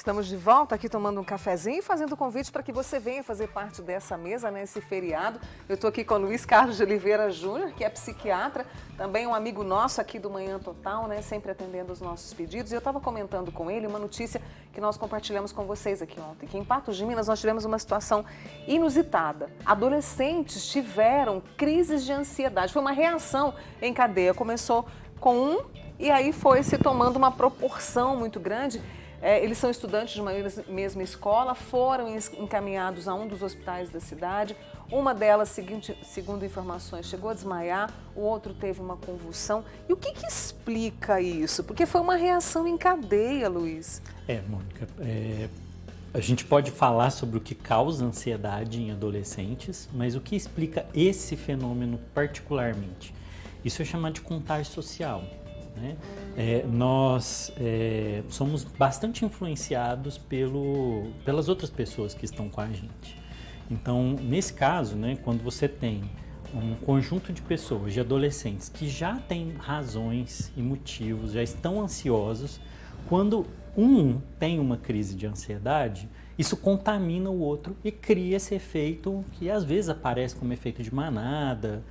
Estamos de volta aqui tomando um cafezinho e fazendo o convite para que você venha fazer parte dessa mesa, nesse feriado. Eu estou aqui com o Luiz Carlos de Oliveira Júnior, que é psiquiatra, também um amigo nosso aqui do Manhã Total, né, sempre atendendo os nossos pedidos. E eu estava comentando com ele uma notícia que nós compartilhamos com vocês aqui ontem, que em Patos de Minas nós tivemos uma situação inusitada. Adolescentes tiveram crises de ansiedade, foi uma reação em cadeia. Começou com um e aí foi se tomando uma proporção muito grande. Eles são estudantes de uma mesma escola, foram encaminhados a um dos hospitais da cidade. Uma delas, segundo informações, chegou a desmaiar, o outro teve uma convulsão. E o que explica isso? Porque foi uma reação em cadeia, Luiz. Mônica, a gente pode falar sobre o que causa ansiedade em adolescentes, mas o que explica esse fenômeno particularmente? Isso é chamado de contágio social. Né? Nós somos bastante influenciados pelas outras pessoas que estão com a gente. Então, nesse caso, né, quando você tem um conjunto de pessoas, de adolescentes, que já têm razões e motivos, já estão ansiosos, quando um tem uma crise de ansiedade, isso contamina o outro e cria esse efeito que às vezes aparece como efeito de manada,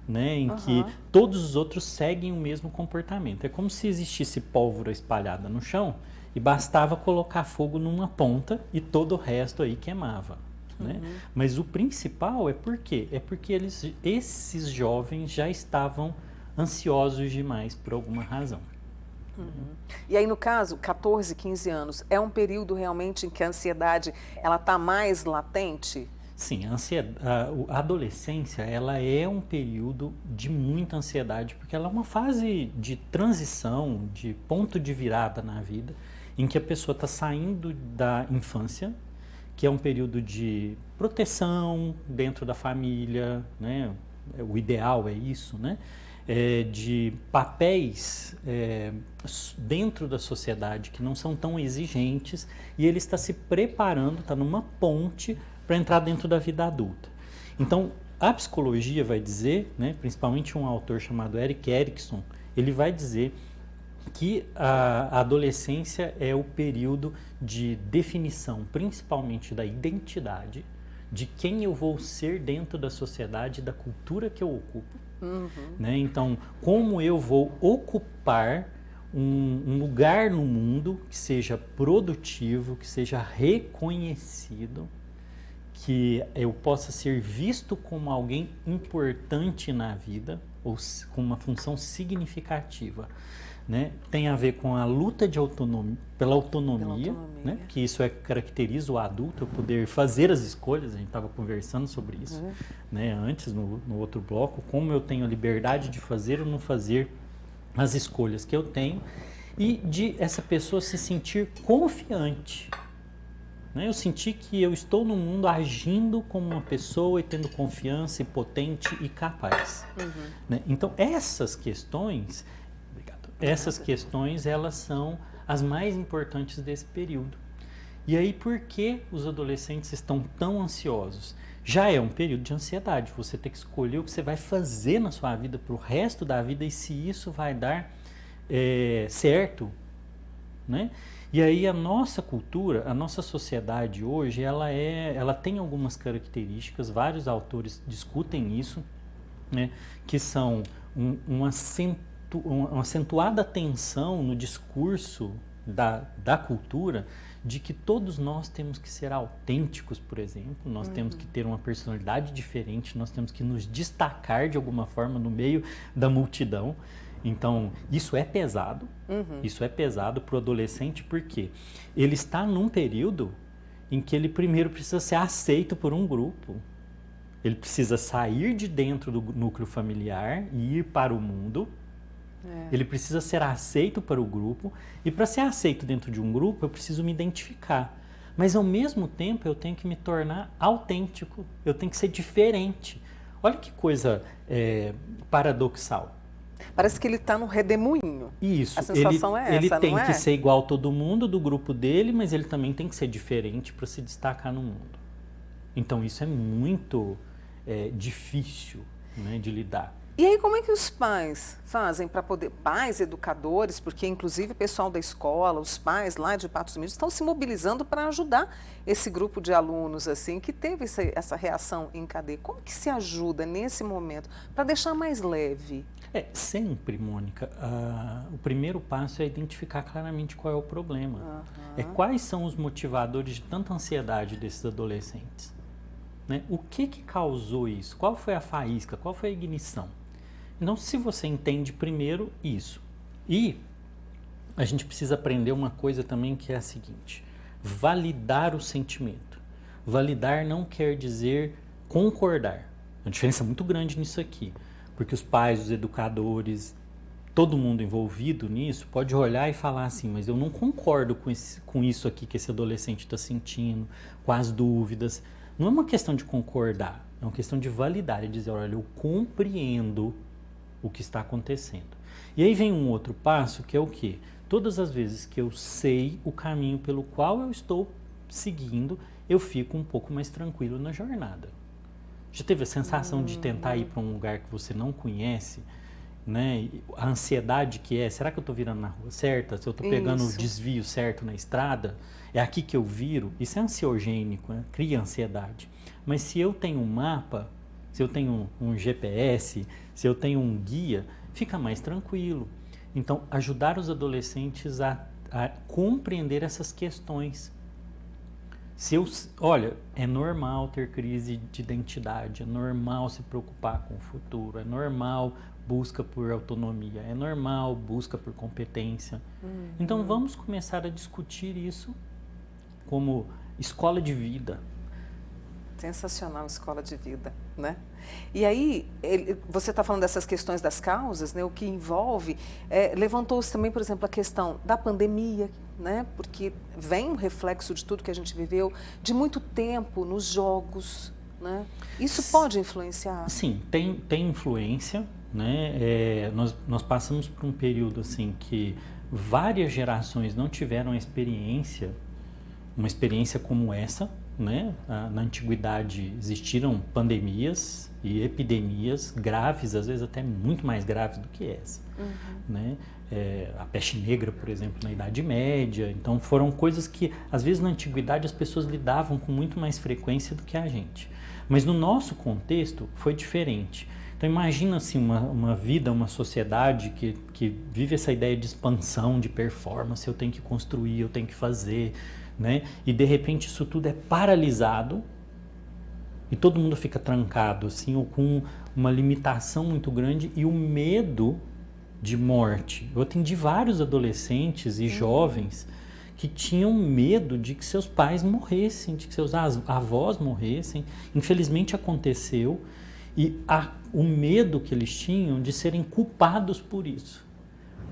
né, em que todos os outros seguem o mesmo comportamento. É como se existisse pólvora espalhada no chão e bastava colocar fogo numa ponta e todo o resto aí queimava. Né? Mas o principal é por quê? É porque esses jovens já estavam ansiosos demais por alguma razão. E aí, no caso, 14, 15 anos, é um período realmente em que a ansiedade ela está mais latente? Sim, a adolescência ela é um período de muita ansiedade, porque ela é uma fase de transição, de ponto de virada na vida, em que a pessoa está saindo da infância, que é um período de proteção dentro da família, né? O ideal é isso, né? De papéis dentro da sociedade que não são tão exigentes, e ele está se preparando, está numa ponte para entrar dentro da vida adulta. Então, a psicologia vai dizer, né, principalmente um autor chamado Erik Erikson, ele vai dizer que a adolescência é o período de definição, principalmente da identidade, de quem eu vou ser dentro da sociedade, da cultura que eu ocupo. Né? Então, como eu vou ocupar um lugar no mundo que seja produtivo, que seja reconhecido, que eu possa ser visto como alguém importante na vida, ou com uma função significativa. Né? Tem a ver com a luta de pela autonomia. Né? Que isso caracteriza o adulto, eu poder fazer as escolhas, a gente estava conversando sobre isso né? Antes, no outro bloco, como eu tenho a liberdade de fazer ou não fazer as escolhas que eu tenho, e de essa pessoa se sentir confiante. Eu senti que eu estou no mundo agindo como uma pessoa e tendo confiança, e potente e capaz. Né? Então, essas questões, elas são as mais importantes desse período. E aí, por que os adolescentes estão tão ansiosos? Já é um período de ansiedade. Você tem que escolher o que você vai fazer na sua vida para o resto da vida e se isso vai dar certo, né? E aí a nossa cultura, a nossa sociedade hoje, ela tem algumas características, vários autores discutem isso, né, que são uma acentuada tensão no discurso da cultura, de que todos nós temos que ser autênticos, por exemplo, nós temos que ter uma personalidade diferente, nós temos que nos destacar de alguma forma no meio da multidão. Então, isso é pesado, isso é pesado para o adolescente, porque ele está num período em que ele primeiro precisa ser aceito por um grupo, ele precisa sair de dentro do núcleo familiar e ir para o mundo, ele precisa ser aceito para o grupo, e para ser aceito dentro de um grupo eu preciso me identificar, mas ao mesmo tempo eu tenho que me tornar autêntico, eu tenho que ser diferente. Olha que coisa paradoxal. Parece que ele está no redemoinho. Isso. A sensação é essa, ele tem não é? que ser igual a todo mundo do grupo dele, mas ele também tem que ser diferente para se destacar no mundo. Então isso é muito difícil, né, de lidar. E aí, como é que os pais fazem para poder, pais, educadores, porque inclusive o pessoal da escola, os pais lá de Patos Miúdos estão se mobilizando para ajudar esse grupo de alunos assim que teve essa reação em cadeia. Como que se ajuda nesse momento para deixar mais leve? Sempre, Mônica, o primeiro passo é identificar claramente qual é o problema. Quais são os motivadores de tanta ansiedade desses adolescentes? Né? O que causou isso? Qual foi a faísca? Qual foi a ignição? Então, se você entende primeiro isso, e a gente precisa aprender uma coisa também que é a seguinte: validar o sentimento. Validar não quer dizer concordar. Uma diferença muito grande nisso aqui, porque os pais, os educadores, todo mundo envolvido nisso pode olhar e falar assim, mas eu não concordo com isso aqui que esse adolescente está sentindo, com as dúvidas. Não é uma questão de concordar, é uma questão de validar e dizer, olha, eu compreendo o que está acontecendo. E aí vem um outro passo que é o quê? Todas as vezes que eu sei o caminho pelo qual eu estou seguindo, eu fico um pouco mais tranquilo na jornada. Já teve a sensação de tentar ir para um lugar que você não conhece, né? A ansiedade que é, será que eu estou virando na rua certa? Se eu estou pegando o desvio certo na estrada? É aqui que eu viro? Isso é ansiogênico, né? Cria ansiedade. Mas se eu tenho um mapa, se eu tenho um GPS, se eu tenho um guia, fica mais tranquilo. Então, ajudar os adolescentes a compreender essas questões. Olha, é normal ter crise de identidade, é normal se preocupar com o futuro, é normal busca por autonomia, é normal busca por competência. Então, vamos começar a discutir isso como escola de vida. Sensacional, escola de vida, né? E aí, você está falando dessas questões das causas, né? O que envolve, levantou-se também, por exemplo, a questão da pandemia, né? Porque vem um reflexo de tudo que a gente viveu, de muito tempo nos jogos, né? Isso pode influenciar? Sim, tem influência, né? Nós passamos por um período assim que várias gerações não tiveram uma experiência como essa, né? Na antiguidade existiram pandemias e epidemias graves, às vezes até muito mais graves do que essa, né? A peste negra, por exemplo, na Idade Média. Então foram coisas que às vezes na antiguidade as pessoas lidavam com muito mais frequência do que a gente. Mas no nosso contexto foi diferente. Então imagina assim, uma vida, uma sociedade que vive essa ideia de expansão, de performance, eu tenho que construir, eu tenho que fazer, né? E de repente isso tudo é paralisado e todo mundo fica trancado assim, ou com uma limitação muito grande e o medo de morte. Eu atendi vários adolescentes e jovens que tinham medo de que seus pais morressem, de que seus avós morressem. Infelizmente aconteceu e o medo que eles tinham de serem culpados por isso.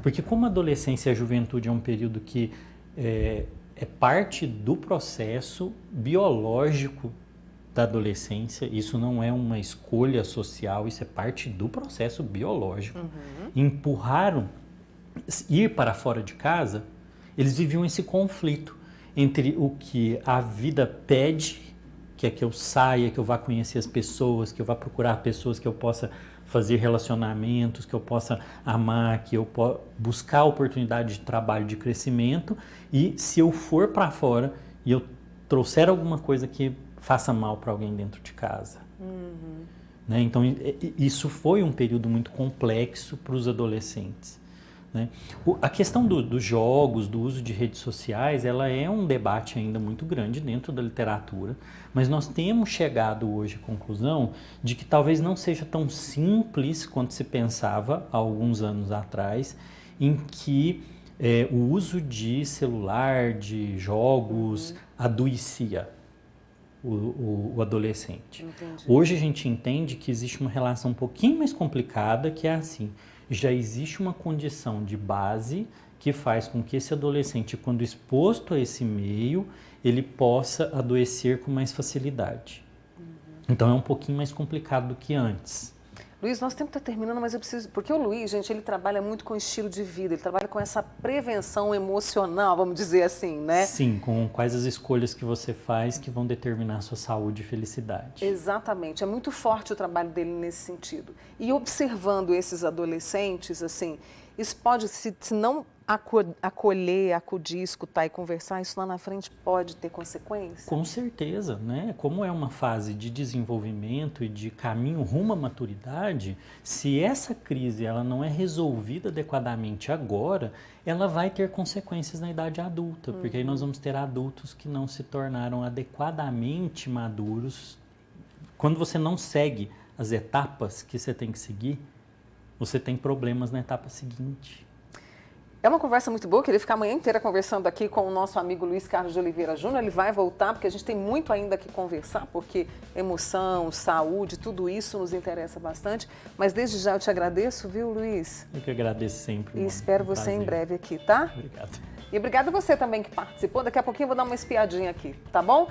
Porque como a adolescência e a juventude é um período que é parte do processo biológico da adolescência, isso não é uma escolha social, isso é parte do processo biológico. Empurraram, ir para fora de casa, eles viviam esse conflito entre o que a vida pede, que é que eu saia, que eu vá conhecer as pessoas, que eu vá procurar pessoas que eu possa fazer relacionamentos, que eu possa amar, que eu possa buscar oportunidade de trabalho, de crescimento, e se eu for para fora e eu trouxer alguma coisa que faça mal para alguém dentro de casa. Né? Então, isso foi um período muito complexo para os adolescentes. Né? A questão dos jogos, do uso de redes sociais, ela é um debate ainda muito grande dentro da literatura, mas nós temos chegado hoje à conclusão de que talvez não seja tão simples quanto se pensava há alguns anos atrás, em que o uso de celular, de jogos, adoecia o adolescente. Entendi. Hoje a gente entende que existe uma relação um pouquinho mais complicada, que é assim: já existe uma condição de base que faz com que esse adolescente, quando exposto a esse meio, ele possa adoecer com mais facilidade. Então é um pouquinho mais complicado do que antes. Luiz, nosso tempo está terminando, mas eu preciso... Porque o Luiz, gente, ele trabalha muito com estilo de vida, ele trabalha com essa prevenção emocional, vamos dizer assim, né? Sim, com quais as escolhas que você faz que vão determinar a sua saúde e felicidade. Exatamente, é muito forte o trabalho dele nesse sentido. E observando esses adolescentes, assim, isso pode, se não acolher, acudir, escutar e conversar, isso lá na frente pode ter consequências? Com certeza, né? Como é uma fase de desenvolvimento e de caminho rumo à maturidade, se essa crise ela não é resolvida adequadamente agora, ela vai ter consequências na idade adulta, porque aí nós vamos ter adultos que não se tornaram adequadamente maduros. Quando você não segue as etapas que você tem que seguir, você tem problemas na etapa seguinte. É uma conversa muito boa, eu queria ficar a manhã inteira conversando aqui com o nosso amigo Luiz Carlos de Oliveira Júnior. Ele vai voltar, porque a gente tem muito ainda que conversar, porque emoção, saúde, tudo isso nos interessa bastante. Mas desde já eu te agradeço, viu, Luiz? Eu que agradeço sempre. E espero você em breve aqui, tá? Obrigado. E obrigado a você também que participou. Daqui a pouquinho eu vou dar uma espiadinha aqui, tá bom?